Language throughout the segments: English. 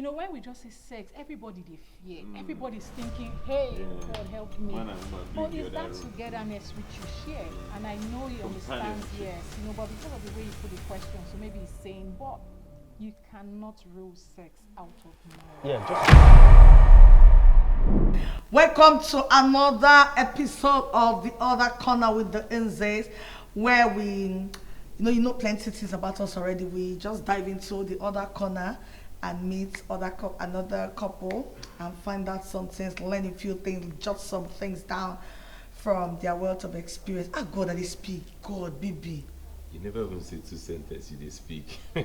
you know, when we just say sex, everybody they fear. Everybody's thinking, hey, God help me. But it's that togetherness which you share. And I know you understand, yes, you know, but because of the way you put the question, so maybe he's saying, but you cannot rule sex out of marriage. Yeah, welcome to another episode of The Other Corner with the Nzes, where we, you know plenty things about us already. We just dive into the other corner and meet another couple and find out some things, learn a few things, jot some things down from their wealth of experience. Ah, God, that they speak. God, baby. You never even say two sentences, you they speak. I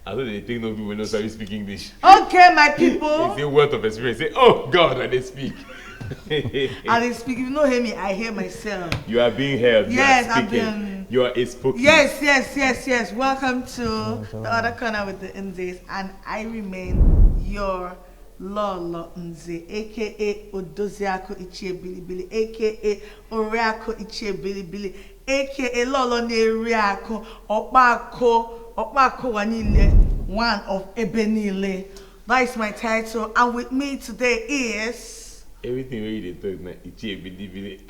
don't think no people know how you speak English. Okay, my people. They say word of experience. Say, oh God, and they speak. And they speak. If you don't hear me, I hear myself. You are being heard. Yes, you are speaking. I've been. You are a spoken. Yes. Welcome to The Other Corner with the Nzes, and I remain your Lolo Nze, aka Odoziako Ichie Bilibili, aka Oriako Ichie Bilibili, aka Lolo Neriako, Opako Wanile, one of Ebenile. That is my title, and with me today is. Everything where you talk now,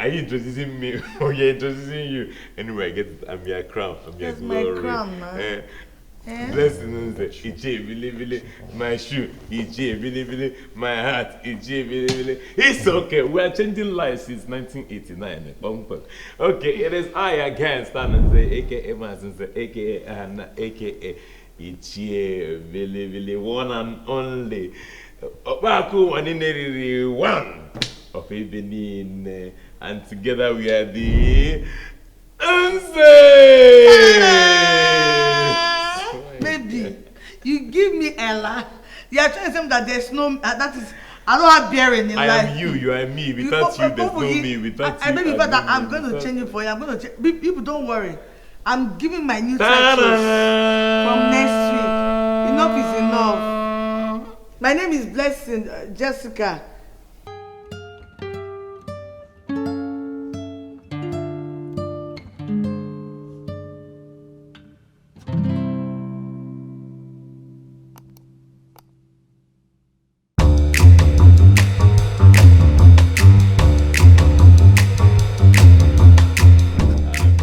are you introducing me or you're introducing you? Anyway, I get it. I'm your crown. I'm your glory. My crown, man. Blessing Nze, my shoe, my hat, it's okay. We are changing lives since 1989. Okay, it is I again, Stan Nze, aka Nze, aka Anna, aka Ichie, one and only. Obaku Wanineri one of Ebenin, and together we are the Nzes. Maybe you give me Ella. You are trying to say that there's no that is. I don't have bearing in life. I am you are me. Without you, there's no me. Without you, maybe that I'm going to change it for you. I'm going to change. People, don't worry. I'm giving my new title from next week. Enough is enough. My name is Blessing Jessica.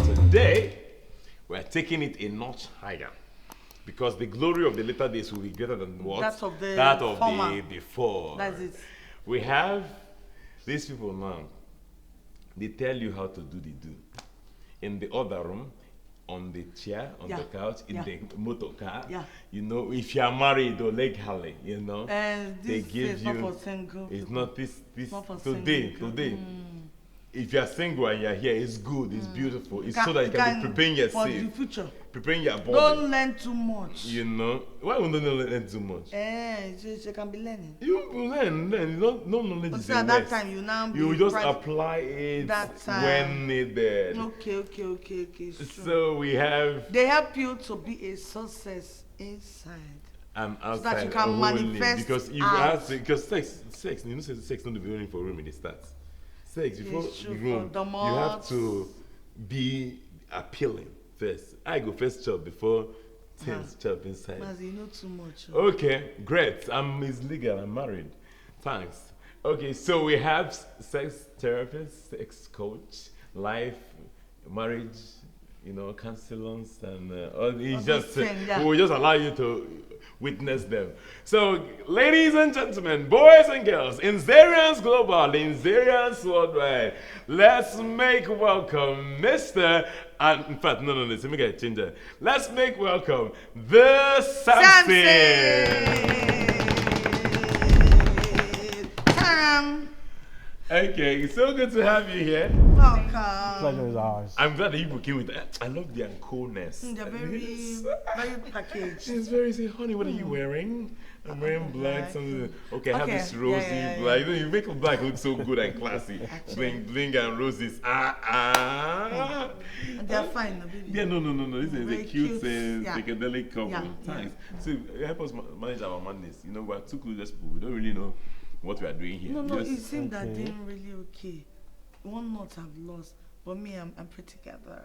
Today, we're taking it a notch higher. Because the glory of the later days will be greater than what? That of the before. That's it. We have these people now. They tell you how to do the do. In the other room, on the chair, on the couch, in the motor car. Yeah. You know, if you are married or legally, you know, they give you. Not for single. It's not this not for today. If you are single and you are here, it's good, it's beautiful. It's so that you can be preparing yourself. For the future. Preparing your body. Don't learn too much. You know? Why would you not learn too much? You can be learning. You learn. No knowledge is at that time, you now you just apply it when needed. Okay. So we have... They help you to be a success inside. And outside, so that you can manifest because you have to, because sex, you know, sex not be only for room in the start. Sex before the room, you have to be appealing first. I go first chop before things chop inside. Mas, you know too much. Okay, great. It's legal. I'm married. Thanks. Okay, so we have sex therapist, sex coach, life, marriage, you know, counselors, and we will just allow you to witness them. So, ladies and gentlemen, boys and girls, Nzerians Global, Nzerians Worldwide, let's make welcome Mr. And in fact, no, let me get a change that. Let's make welcome the Sampsons. Okay, it's so good to have you here. Welcome. Pleasure is ours. I'm glad that you came with that. I love their coolness. They're very packaged. It's very, say, honey, what are you wearing? I'm wearing black. Okay, I have this rosy black. You make black look so good and classy. Bling and roses. And they're fine. Yeah, no. This is a cute, psychedelic couple. Thanks. So help us manage our madness. You know, we're two clueless people. We don't really know what we are doing here. No, it seemed that they're really okay. One knot I've lost, but me, I'm pretty together.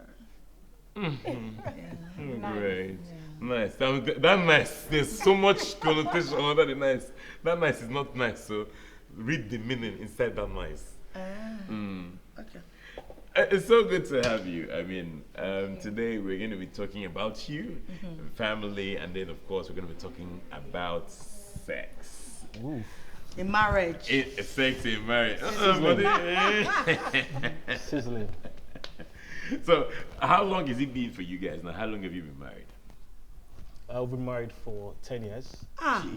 Great. Nice. That nice. There's so much connotation under the nice. That nice is not nice. So read the meaning inside that nice. Okay. It's so good to have you. I mean, today we're going to be talking about you, family, and then of course we're going to be talking about sex. Ooh. In marriage. Sex in marriage. Sizzling. So, how long has it been for you guys now? How long have you been married? I've been married for 10 years.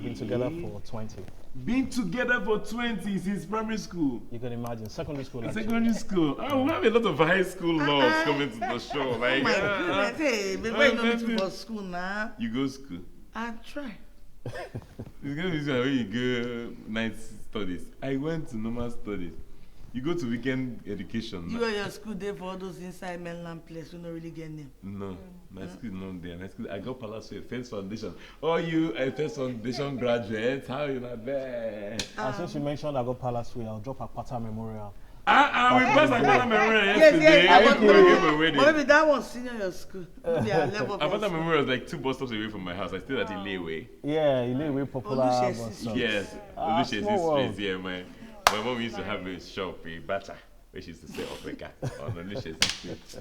Been together for 20. Been together for 20 since primary school. You can imagine. Secondary school. Secondary school. Oh, we have a lot of high school laws coming to the show. Like, oh my goodness. Hey, but why you don't need to go to school now? You go to school. I try. It's going to be where you go night studies. I went to normal studies. You go to weekend education. You go your school there for all those inside mainland place we don't really get them. No, my school is not there. My school, I got Palace First Foundation. Oh, you a First Foundation graduate? How you not there? Since you mentioned I got Palace Way, I'll drop a Pata Memorial. We passed Apata Memorial yesterday. Yes. But maybe that one's senior your school. Apata Memorial is like 2 bus stops away from my house. I stayed at Ilewe. Yeah, Ilewe popular bus stop. Yes, Oluse's place. Yeah, my mom used to have a shop, a bata, where she used to say Africa on Oluse's street.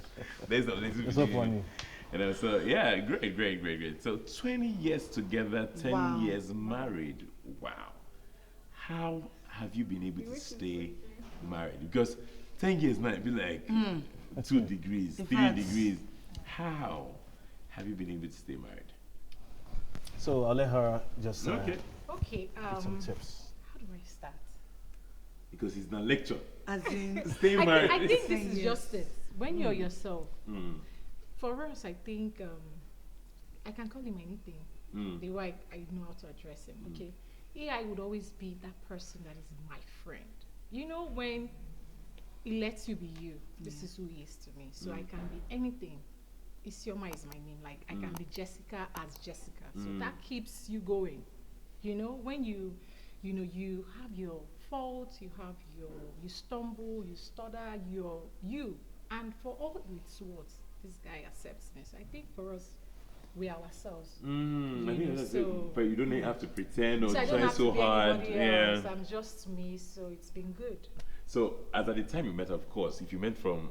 That's so funny. And so, yeah, great. So 20 years together, 10 years married. Wow. How have you been able to stay married? Because 10 years now, it'd be like 2 degrees, 3 degrees. How have you been able to stay married? So I'll let her just Okay. give some tips. How do I start? Because it's not lecture. As in, Stay married. I think this is just it. When you're yourself. For us, I think I can call him anything. The way I know how to address him. Okay. I would always be that person that is my friend. You know, when he lets you be you, this is who he is to me. So I can be anything. Isioma is my name. Like I can be Jessica as Jessica. So that keeps you going. You know, when you have your faults, you stumble, you stutter, you're you. And for all its words, this guy accepts me. So I think for us, we are ourselves. I think that's it. But you don't have to pretend or try so hard. Else. I'm just me, so it's been good. So, as at the time you met, of course, if you met from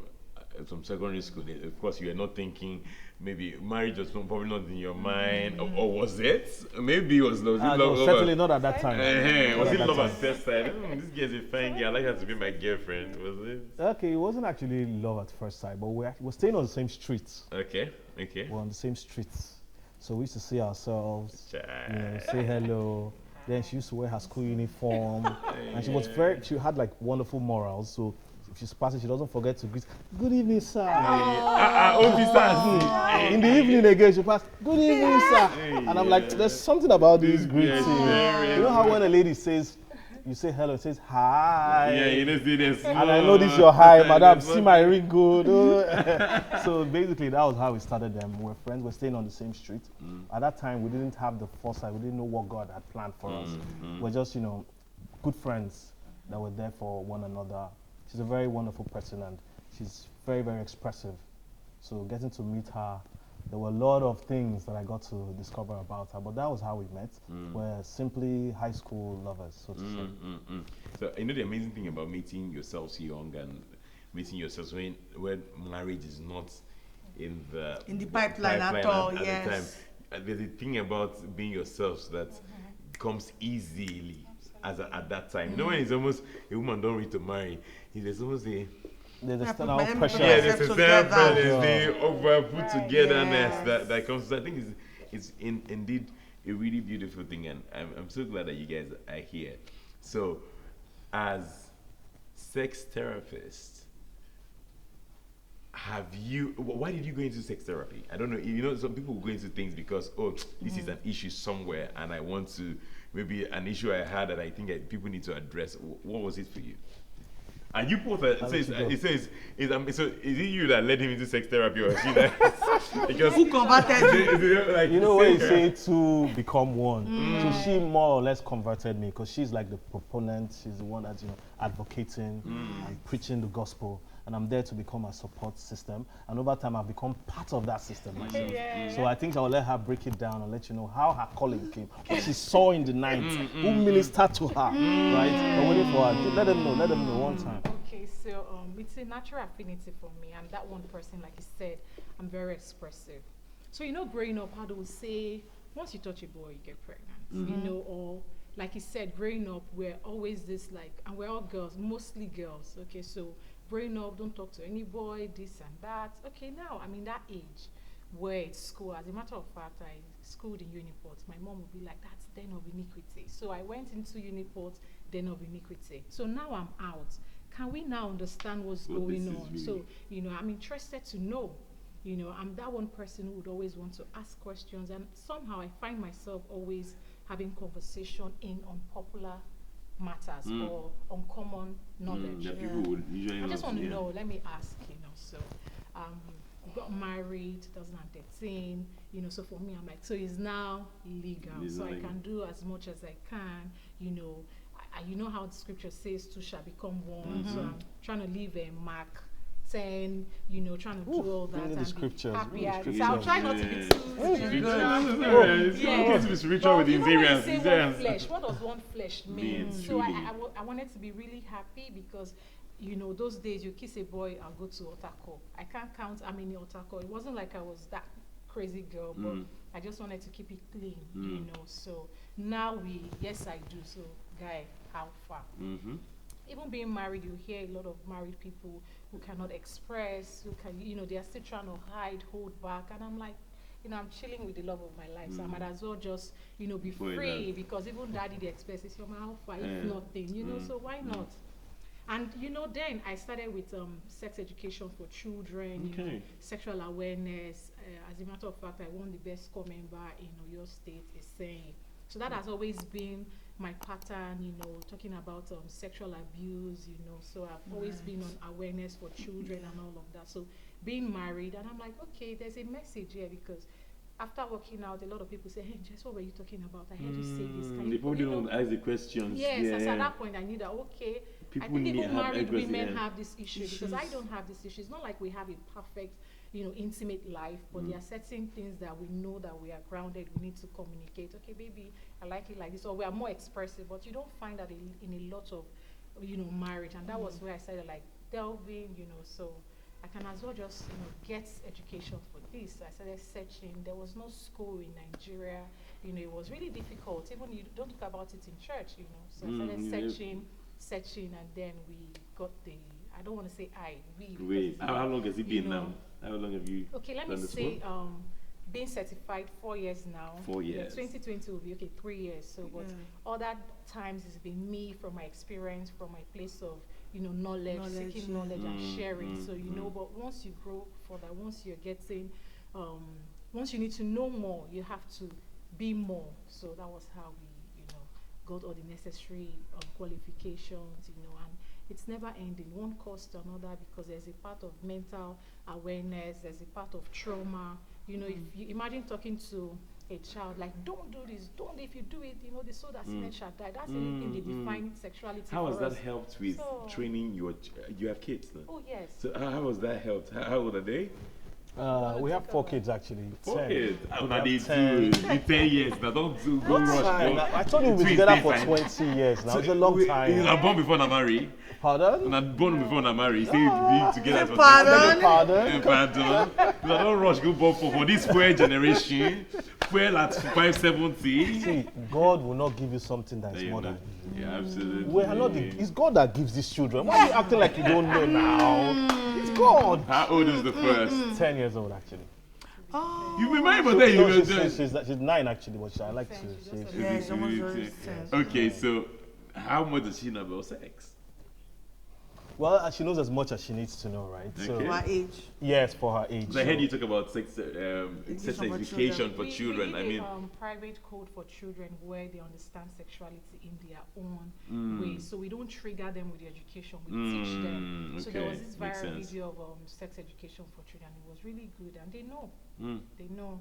secondary school, of course, you were not thinking maybe marriage was probably not in your mind, or was it? Maybe it was love. No, certainly not at that time. Was it love at first sight? This girl's a fine girl. I like her to be my girlfriend. Was it? Okay, it wasn't actually love at first sight, but we're staying on the same streets. Okay. We're on the same streets. So we used to see ourselves, say hello. Then she used to wear her school uniform, and she had like wonderful morals. So if she's passing, she doesn't forget to greet. Good evening, sir. In the evening again, she passed. Good evening, sir. And I'm like, there's something about this greeting. You know how when a lady says, you say hello, it says hi. Yeah, you know, see this. And I know this is your hi, madam. See my ring good. So basically, that was how we started them. We were friends. We're staying on the same street. At that time, we didn't have the foresight. We didn't know what God had planned for us. We're just, good friends that were there for one another. She's a very wonderful person, and she's very, very expressive. So getting to meet her, there were a lot of things that I got to discover about her, but that was how we met. We're simply high school lovers, so to say. So, the amazing thing about meeting yourselves young and meeting yourselves when marriage is not in the pipeline at all, yes. The time. There's a thing about being yourselves that comes easily at that time. You know, when it's almost a woman don't ready to marry, there's almost there's a standout pressure. Yeah, there's a standout pressure. There's the over put togetherness that comes. I think it's indeed a really beautiful thing, and I'm so glad that you guys are here. So, as sex therapists, why did you go into sex therapy? I don't know. Some people go into things because, this is an issue somewhere, and I want to, maybe an issue I had that I think people need to address. What was it for you? And you both, so is it you that led him into sex therapy, or she that? Because who converted you? When you say two become one. So she more or less converted me, because she's like the proponent. She's the one that's advocating and preaching the gospel. and I'm there to become a support system. And over time, I've become part of that system myself. Yeah. So I think I'll let her break it down and let you know how her calling came, what she saw in the night, who ministered to her, right? I'm waiting for her. Let them know one time. Okay, so it's a natural affinity for me. I'm that one person, like you said, I'm very expressive. So growing up, how do we say, once you touch a boy, you get pregnant, or like you said, growing up, we're always this and we're all girls, mostly girls, okay, so growing up, don't talk to any boy, this and that. Okay, now I'm in that age where it's school. As a matter of fact, I schooled in Uniport. My mom would be like, that's den of iniquity. So I went into Uniport, den of iniquity. So now I'm out. Can we now understand what's going on? Really? So, I'm interested to know. I'm that one person who would always want to ask questions, and somehow I find myself always having conversation in unpopular matters or uncommon knowledge. That people would usually I just want to know, let me ask, so we got married 2013, so for me, I'm like, so it's now legal. So I can do as much as I can, you know how the scripture says two shall become one. So I'm trying to leave a Mark 10, trying to do all that and the scriptures. Happy. So I'll try not to be too spiritual. It's be spiritual with the Nzerians. What does one flesh mean? So I wanted to be really happy because those days you kiss a boy, I'll go to Otako. I can't count how many Otako. It wasn't like I was that crazy girl, but I just wanted to keep it clean, So now yes, I do. So, guy, how far? Even being married, you hear a lot of married people who cannot express, who can, they are still trying to hide, hold back, and I'm like, I'm chilling with the love of my life, so I might as well just, be free, because even daddy, the express is your mouth, if nothing, so why not? And then I started with sex education for children, sexual awareness. As a matter of fact, I won the best score member in Oyo State, is saying. So that has always been my pattern, talking about sexual abuse, so I've always been on awareness for children and all of that. So being married, and I'm like, okay, there's a message here, because after working out, a lot of people say, hey, Jess, what were you talking about? I heard you say this. They probably don't ask the questions. Yes, so at that point I knew that, okay, I think even married women have this issue, because I don't have this issue. It's not like we have a perfect, intimate life, but there are certain things that we know that we are grounded, we need to communicate. Okay, baby, I like it like this, or we are more expressive, but you don't find that in a lot of, marriage, and that was where I started delving, so I can as well just, get education for this. I started searching. There was no school in Nigeria, it was really difficult. Even you don't talk about it in church, so I started searching, and then we got I don't want to say we. How long has it been now? How long have you? Okay, let me say, being certified 4 years now. 4 years. 2020 will be 3 years. So, but all that times has been me from my experience, from my place of knowledge, seeking knowledge and sharing. So but once you grow further, once you're getting, once you need to know more, you have to be more. So that was how we got all the necessary qualifications, and it's never ending, one course to another, because there's a part of mental awareness, there's a part of trauma. If you imagine talking to a child, like, don't do this, don't, if you do it, the soul that sinned shall die. That's anything they define sexuality. How has that helped with training you have kids now? Oh, yes. So how has that helped? How old are they? We have 4 kids actually. 4 kids. They 10 years now. Don't go rush. I told you we've been together for 20 years now. It's a long time. I'm born before I marry. Pardon? And I'm born before I marry. Say we together for Pardon? Pardon. I don't rush go born for this square generation. Square at 570. See, God will not give you something that is more than you. Yeah, absolutely. We are not it's God that gives these children. Why are you acting like you don't know now? It's God. How old is the first? 10 years old actually. Oh. You remember that she's 9 actually, but I like to say. Yeah, she's almost very 10. Okay, so how much does she know about sex? Well, she knows as much as she needs to know, right? Okay. So, For her age. yes, for her age. So I heard you talk about sex education for children. We did a private code for children where they understand sexuality in their own way. So we don't trigger them with the education, we teach them. So there was this viral video of sex education for children. It was really good, and they know.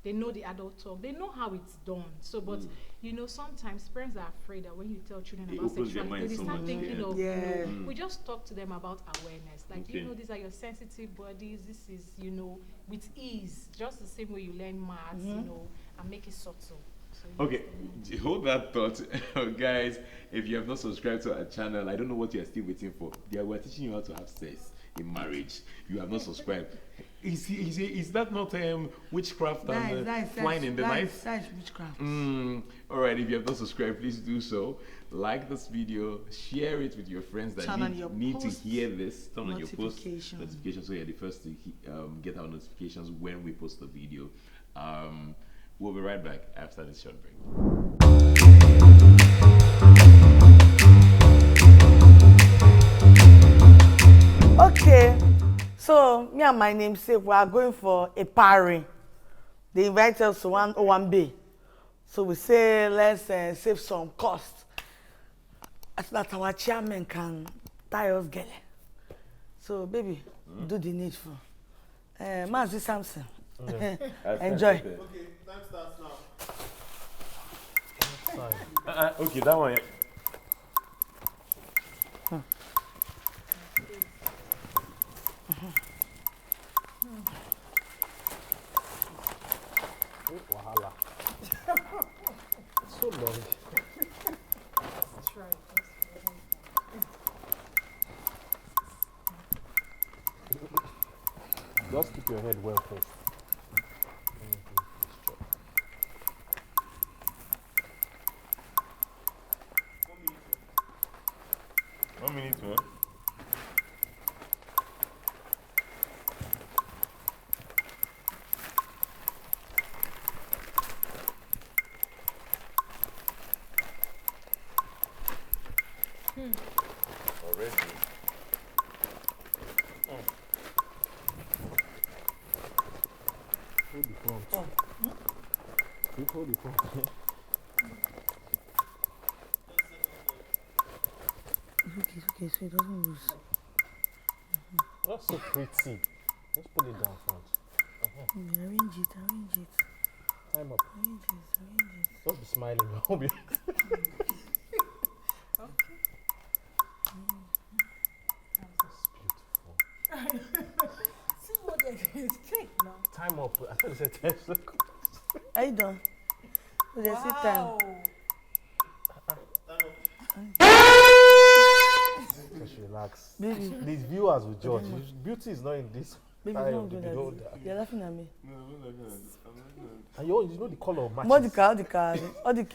They know the adult talk. They know how it's done. So, but you know, sometimes parents are afraid that when you tell children about sexuality, they start thinking of. We just talk to them about awareness. Like you know, these are your sensitive bodies. This is with ease, just the same way you learn maths, and make it subtle. So okay, hold that thought, guys. If you have not subscribed to our channel, I don't know what you are still waiting for. We're teaching you how to have sex in marriage. You have not subscribed. Is that not witchcraft and flying in the night? That's witchcraft. All right, if you have not subscribed, please do so. Like this video, share it with your friends that need to hear this. Turn on your post notifications so you're the first to get our notifications when we post the video. We'll be right back after this short break. Okay, so me and my namesake, we are going for a party. They invite us to 101B. So we say, let's save some cost. So that our chairman can tie us gele. So baby, do the needful. Nzes Sampsons. Enjoy. Okay, time starts now. Okay, that one. Wahala. So long. That's right. Just keep your head well first. 1 minute, man. Already. Hold the front. You hold the front. Okay, so it doesn't lose. That's so pretty. Let's put it down front. Arrange it. Time up. Arrange it. Don't be smiling. You'll be. Okay. That's beautiful. See what they take now. Time up. I thought you said 10 seconds. Are you done? So they see time. Just relax. Baby. These viewers will judge. Beauty is not in this. Baby, don't do that. You're laughing at me. No, I'm not good. And you know the color of matches. All the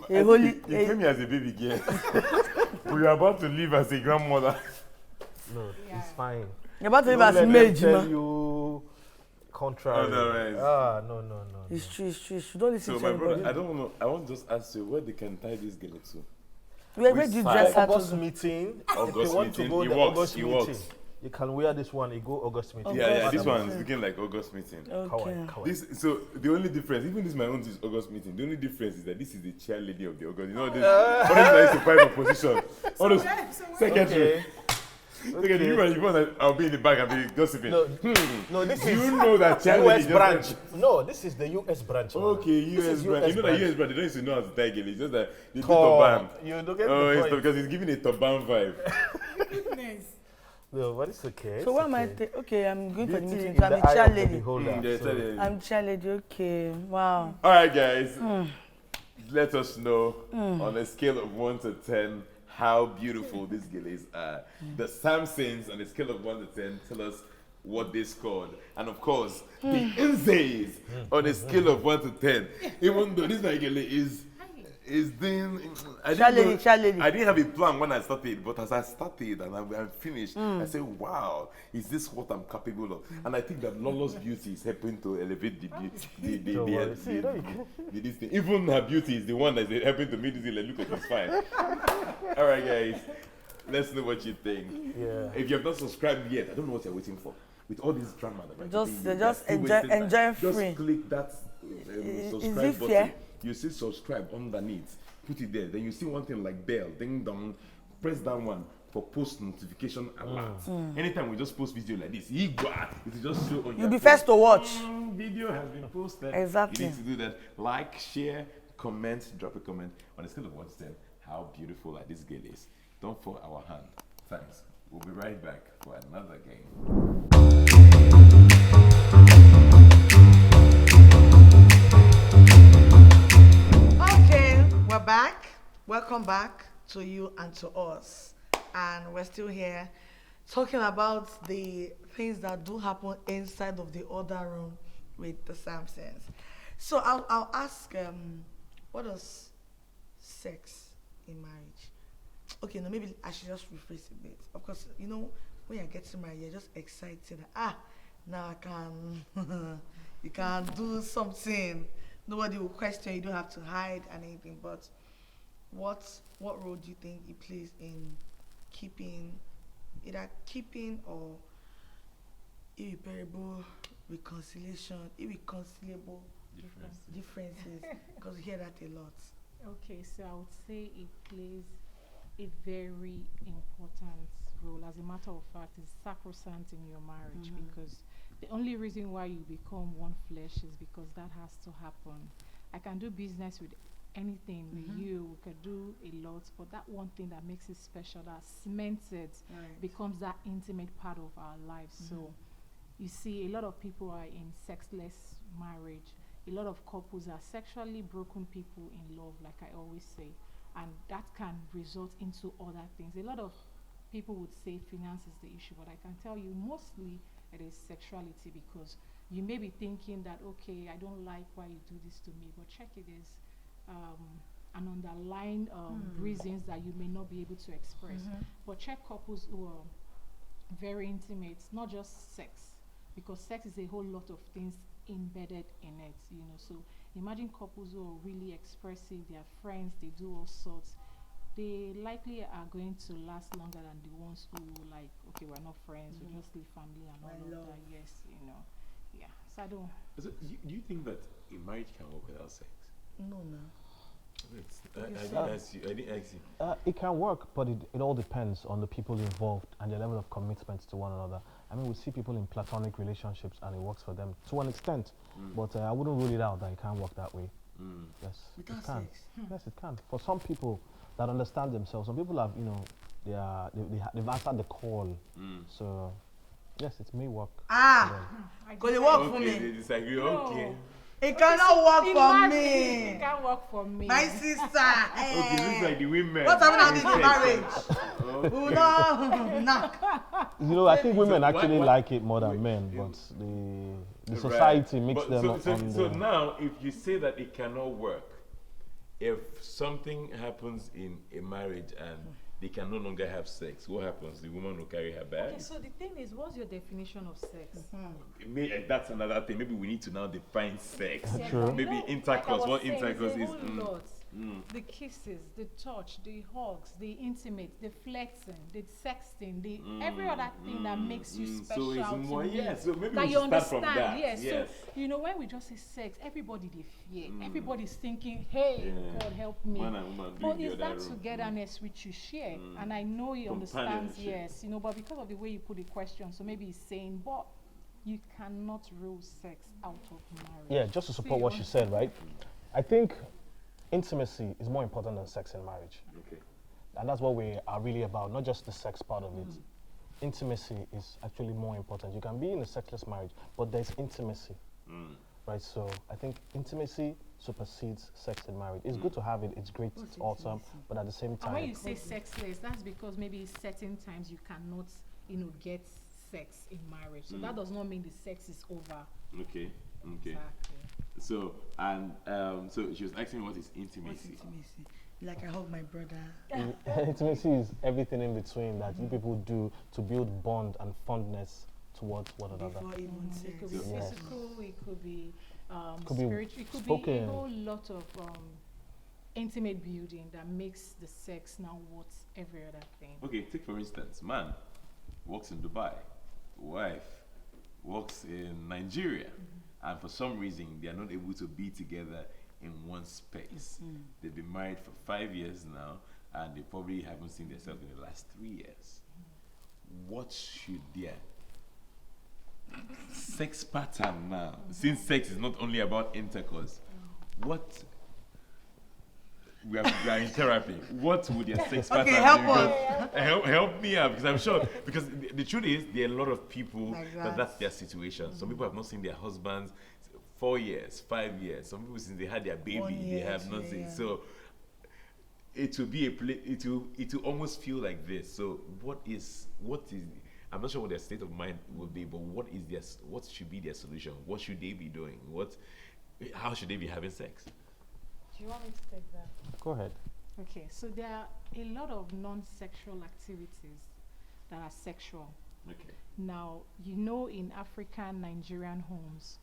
You came here as a baby girl. We are about to leave as a grandmother. No, it's fine. You're about to leave Don't as let mage, them tell man. you contrary. Otherwise. No. It's true. Don't listen So to my anybody. brother, I don't know. I want to just ask you where they can tie this girl to. Where do you dress her August to? meeting. August if you want meeting. to go It the works. August It meeting, works. you can wear this one. You go August meeting. Yeah, this one is meeting. looking like August meeting. Okay. So the only difference, even this my own is August meeting. The only difference is that this is the chairlady of the August. You know this. All these guys to fight for position. All those secretary. Okay. You want that I'll be in the back and be gossiping. No, this is You know that chairlady US branch. No, this is the US branch. Man. Okay, This US is brand. You know that branch. US brand. They don't used to know how to tie girl. It's just that they do Come, turban. you don't get Oh, the it's point. because it's giving a turban vibe. No, but it's okay. So what am I? Okay, I'm going for the Beauty meeting. in So I'm the the eye chair of the lady. beholder. I'm chair lady. Okay. Wow. All right, guys. Let us know on a scale of 1 to 10 how beautiful these girls are. The Sampsons on a scale of 1 to 10 tell us what they scored. And of course, the Nzes on a scale of 1 to 10. Even though this my girl is doing. I didn't have a plan when I started, but as I started and I'm finished, I said, wow, is this what I'm capable of? And I think that Lolo's beauty is helping to elevate this thing. Even her beauty is the one that's helping to make this like, look at this fine. All right, guys, let's know what you think. Yeah. If you have not subscribed yet, I don't know what you're waiting for. With all this drama, Just enjoy free. Just click that subscribe button. Fair? You see subscribe underneath. Put it there. Then you see one thing like bell, ding dong. press that one for post notification alert. Anytime we just post video like this, it will just show on You'll be first to watch. Video has been posted. Exactly. You need to do that. Like, share, comment, drop a comment on the scale of 1 to 10. How beautiful like this girl is. Don't fall our hand. Thanks. We'll be right back for another game. Okay, we're back. Welcome back to you and to us. And we're still here talking about the things that do happen inside of the other room with the Sampsons. So I'll ask, what does sex in marriage? Okay, no, maybe I should just rephrase it a bit. Of course, you know, when you're getting married, you're just excited. Now I can, you can do something. Nobody will question. You don't have to hide and anything. But what role do you think it plays in either keeping or irreparable irreconcilable differences? Because we hear that a lot. Okay, so I would say it plays a very important role. As a matter of fact, it's sacrosanct in your marriage because the only reason why you become one flesh is because that has to happen. I can do business with anything with you, we could do a lot, but that one thing that makes it special, that cements it, becomes that intimate part of our lives. So you see a lot of people are in sexless marriage. A lot of couples are sexually broken people in love, like I always say, and that can result into other things. A lot of people would say finance is the issue, but I can tell you mostly it is sexuality, because you may be thinking that, okay, I don't like why you do this to me, but check it is an underlying reasons that you may not be able to express. But check couples who are very intimate, not just sex, because sex is a whole lot of things embedded in it, you know. So imagine couples who are really expressive, they are friends, they do all sorts. They likely are going to last longer than the ones who like, okay, we're not friends, we just leave family and all of that. Yes, you know. Yeah. So I don't. So do you think that a marriage can work without sex? No. I didn't ask you. It can work, but it all depends on the people involved and their level of commitment to one another. I mean, we see people in platonic relationships and it works for them to an extent, but I wouldn't rule it out that it can work that way. Yes, Without it can. sex? Yes, it can. For some people that understand themselves, some people have, you know, they've answered the call. So, yes, it may work. Because it work for Okay, me. they disagree. No. Okay. It cannot work for me. It can't work for me. My sister. Okay, this is like the women. What happened at in this marriage? Okay. Who no, knock. You know, I think women So actually why- like it more than men, yeah. but the Right. society makes But them so now, if you say that it cannot work, if something happens in a marriage and they can no longer have sex, what happens? The woman will carry her bag? Okay, so the thing is, what's your definition of sex? That's another thing. Maybe we need to now define sex. True. Maybe You know, intercourse. like I What was saying, intercourse it's is? a whole lot. The kisses, the touch, the hugs, the intimate, the flexing, the sexting, the every other thing that makes you special. So it's more, to me, yeah. So maybe that we you should start from understand. that. Yes. Yes. So you know, when we just say sex, everybody they fear. Everybody's thinking, "Hey, God help me." Man and woman But doing it's the other that room. togetherness which you share, and I know he understands. Companionship. Yes, you know, but because of the way you put the question, so maybe he's saying, "But you cannot rule sex out of marriage." Yeah, just to support See, what she said, right? I think intimacy is more important than sex in marriage. Okay. And that's what we are really about, not just the sex part of it. Intimacy is actually more important. You can be in a sexless marriage, but there's intimacy, right? So I think intimacy supersedes sex in marriage. It's good to have it, it's great, it's awesome, but at the same And when time, you say sexless, that's because maybe certain times you cannot, you know, get sex in marriage. So that does not mean the sex is over. Okay. Okay. Exactly. So and so she was asking what is What's intimacy. intimacy? Like I hug my brother. intimacy is everything in between that you people do to build bond and fondness towards one another. Before even sex. It could be Yes. physical, it could be Could be spiritual, it could be spoken. a whole lot of intimate building that makes the sex now worth every other thing. Okay, take for instance, man works in Dubai, wife works in Nigeria, and for some reason they are not able to be together in one space. They've been married for 5 years now, and they probably haven't seen themselves in the last 3 years. What should their sex pattern now, since sex is not only about intercourse, what we are in therapy, what would their sex pattern be? Help me out, because I'm sure, because the truth is there are a lot of people that's their situation. Some people have not seen their husbands 4 years, 5 years. Some people, since they had their baby, they have not seen. So it will be it will almost feel like this. So what is I'm not sure what their state of mind will be, but what should be their solution? What should they be doing? How should they be having sex? Do you want me to take that? Go ahead. Okay, so there are a lot of non-sexual activities that are sexual. Okay. Now, in African Nigerian homes,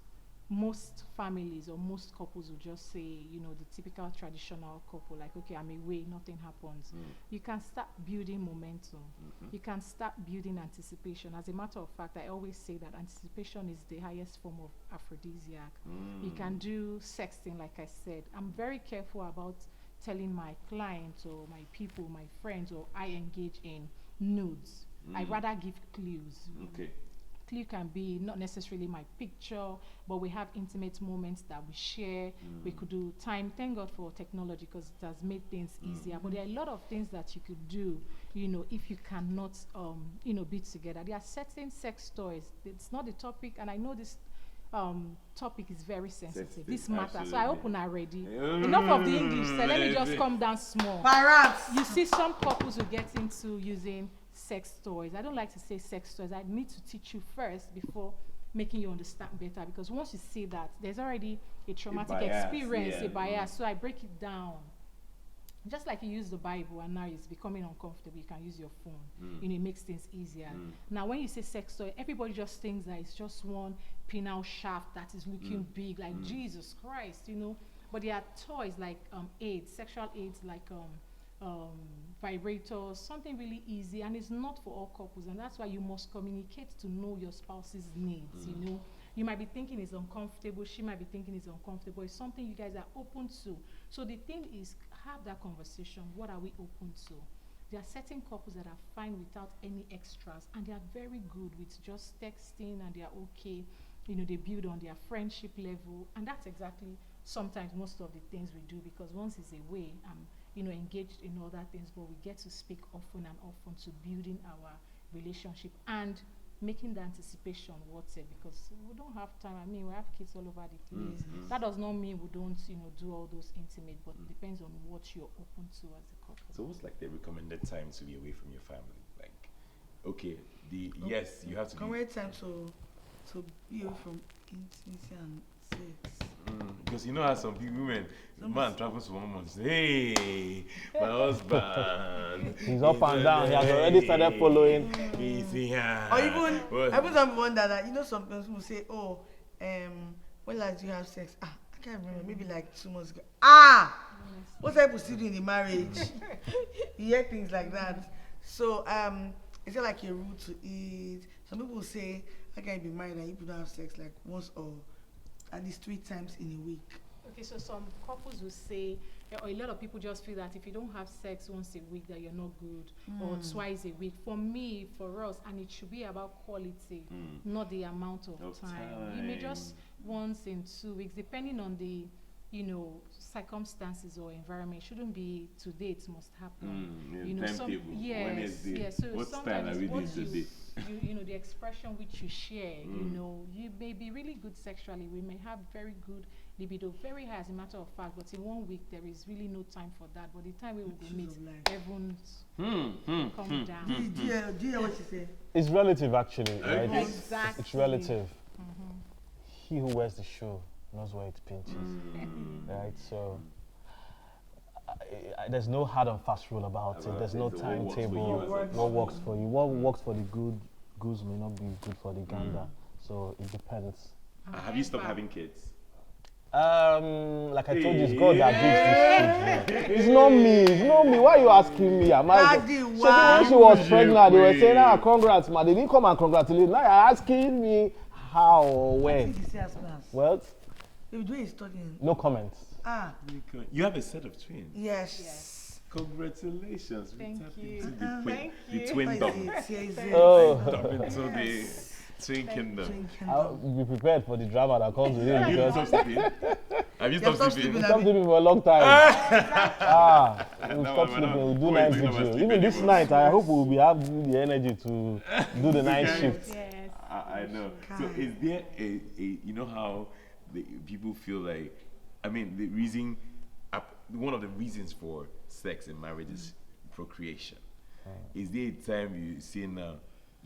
most families or most couples will just say, the typical traditional couple, like, okay, I'm away, nothing happens. You can start building momentum. You can start building anticipation. As a matter of fact, I always say that anticipation is the highest form of aphrodisiac. You can do sexting, like I said. I'm very careful about telling my clients or my people, my friends, or I engage in nudes. I rather give clues. Okay. Clue can be not necessarily my picture, but we have intimate moments that we share. We could do time. Thank God for technology, because it has made things easier. But there are a lot of things that you could do, if you cannot, be together. There are certain sex toys. It's not the topic, and I know this topic is very sensitive. This matter. So I open already. Enough of the English. So let me just come down small. Perhaps. You see, some couples will get into using sex toys. I don't like to say sex toys. I need to teach you first before making you understand better, because once you see that, there's already a traumatic experience, a bias. So I break it down. Just like you use the Bible and now it's becoming uncomfortable, you can use your phone. It makes things easier. Now, when you say sex toy, everybody just thinks that it's just one penile shaft that is looking big, like Jesus Christ, But there are toys like aids, sexual aids, like vibrators, something really easy, and it's not for all couples, and that's why you must communicate to know your spouse's needs. You might be thinking it's uncomfortable, she might be thinking it's uncomfortable. It's something you guys are open to. So the thing is, have that conversation. What are we open to? There are certain couples that are fine without any extras, and they are very good with just texting, and they are okay. They build on their friendship level, and that's exactly sometimes most of the things we do, because once it's away, engaged in other things, but we get to speak often and often to building our relationship and making the anticipation worth it, because we don't have time. I mean, we have kids all over the place. That does not mean we don't, do all those intimate, but it depends on what you're open to as a couple. So what's like the recommended time to be away from your family? Like, okay, yes, you have to recommended time to be away from intimacy and sex. Because how some women, man travels for 1 month, say, hey, my husband. He's up and down. He has already started following. He's here. Or even some wonder that, some people say, oh, when last do you have sex? I can't remember, maybe like 2 months ago. What type of still doing in the marriage? You hear things like that. So, is it like a rule to eat? Some people say, I can't be married and you don't have sex like once or at least 3 times in a week. Okay, so some couples will say, or a lot of people just feel that if you don't have sex once a week, that you're not good, or twice a week. For me, for us, and it should be about quality, not the amount of time. You may just once in 2 weeks, depending on the circumstances or environment. It shouldn't be today, it must happen. So what sometimes time are we doing today? The expression which you share, you may be really good sexually. We may have very good libido, very high as a matter of fact, but in 1 week there is really no time for that. But the time we will meet, everyone's come down. Do you hear what she said? It's relative, actually, right? Exactly. It's relative. He who wears the shoe knows where it pinches, right? So there's no hard and fast rule about it. There's no timetable. What works for you? What works for the good goose may not be good for the gander. So it depends. Have you stopped having kids? Like I told you, it's God that gives these kids. It's not me. It's not me. Why are you asking me? Am I? So when she was pregnant, they were saying, congrats, man. They didn't come and congratulate. Now you're asking me how or when. What? If Dwayne is studying. No comments. You have a set of twins. Yes. Congratulations. We Thank tapped you. into Thank the you. twin dom. Oh. Tap into the twin kingdom. I'll be prepared for the drama that comes with it. Have you Because stopped sleeping? Have you stopped sleeping? we stopped sleeping for a long time. We'll No, stop we're sleeping. not- We'll do we're night not vigil. sleeping Even this anymore. night, I hope we'll be having the energy to do the night shift. Yes. I know. So is there a you know how the people feel like, I mean, the reason, one of the reasons for sex in marriage is procreation. Is there a time you see now,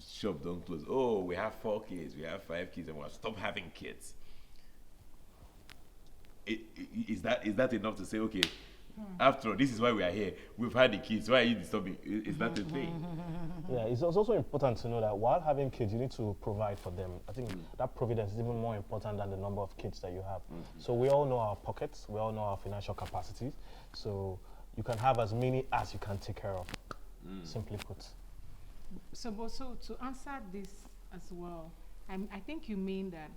shop don't close, oh, we have 4 kids, we have 5 kids, and we'll stop having kids? Is that enough to say, okay, after all, this is why we are here, we've had the kids, why are you disturbing? Is that the thing? Yeah, it's also important to know that while having kids, you need to provide for them. I think that providence is even more important than the number of kids that you have. So we all know our pockets, we all know our financial capacities. So you can have as many as you can take care of, simply put. So to answer this as well, I think you mean that,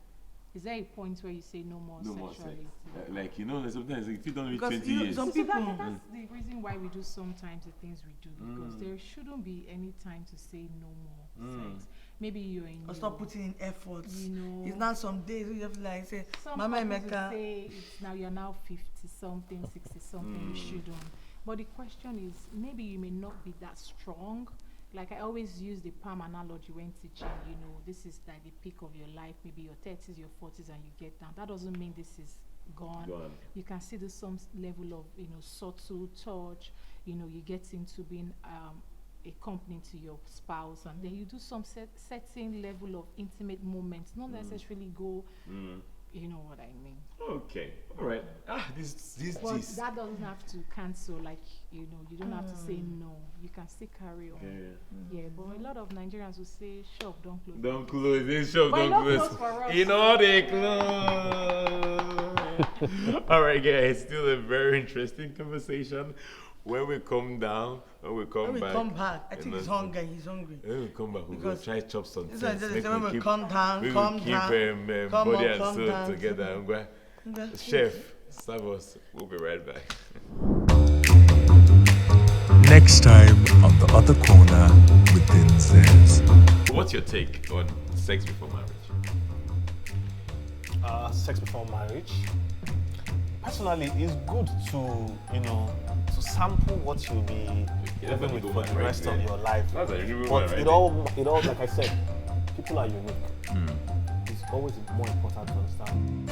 is there a point where you say no more sexuality? Like, you know, sometimes if you don't reach Because 20 you know, years. some So people. that's the reason why we do sometimes the things we do, because there shouldn't be any time to say no more sex. Maybe you're in Or stop putting in efforts. You know. It's not some days you have to like say, some Mama couples will Emeka. say it's now you're now 50 something, 60 something, you shouldn't. But the question is, maybe you may not be that strong. Like I always use the palm analogy when teaching, you know, this is like the peak of your life, maybe your 30s, your 40s, and you get down. That doesn't mean this is gone. You can see there's some level of, you know, subtle touch, you know, you get into being a company to your spouse, and then you do some certain level of intimate moments, not necessarily go, you know what I mean. Okay, all right. This But that doesn't have to cancel, like, you know, you don't have to say no. You can still carry on. Yeah, but a lot of Nigerians will say, shop, don't close. Don't close this shop, But don't not close. close for us. You know they close. All right, guys, still a very interesting conversation. When we come down, when we come back, I think he's hungry. He's hungry. when we come back, we'll go Because try chop some This things. one Make just when we we keep- come down, we come will keep down, come body up, and come soul down, together. come I'm going. Okay. Chef, serve us. We'll be right back. Next time on the other corner with Nzes. What's your take on sex before marriage? Sex before marriage. Personally, it's good to, you know, to sample what you'll be that's living a with good for one the right rest there. of your life. That's a really good But one right it all, like I said, people are unique. It's always more important to understand